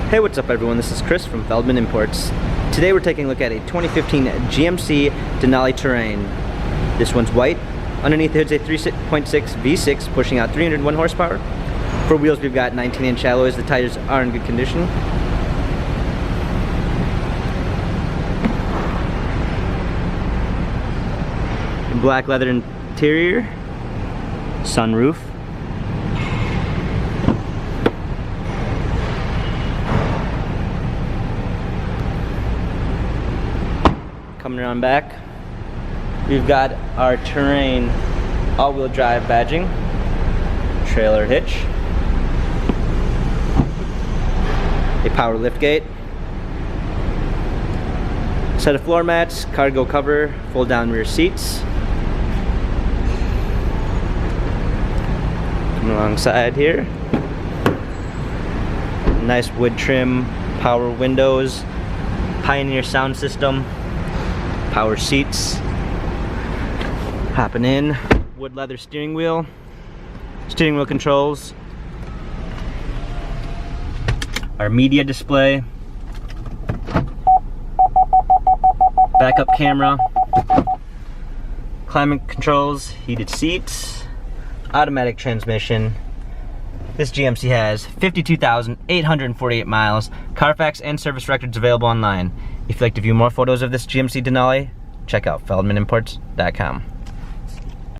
Hey, what's up everyone? This is Chris from Feldmann Imports. Today we're taking a look at a 2015 GMC Denali Terrain. This one's white. Underneath the hood's a 3.6 V6 pushing out 301 horsepower. For wheels we've got 19-inch alloys. The tires are in good condition. Black leather interior. Sunroof. Coming around back, we've got our Terrain all-wheel drive badging, trailer hitch, a power liftgate, set of floor mats, cargo cover, fold-down rear seats. Coming alongside here, nice wood trim, power windows, Pioneer sound system. Power seats, hopping in, wood leather steering wheel controls, our media display, backup camera, climate controls, heated seats, automatic transmission. This GMC has 52,848 miles, Carfax and service records available online. If you'd like to view more photos of this GMC Denali, check out feldmannimports.com.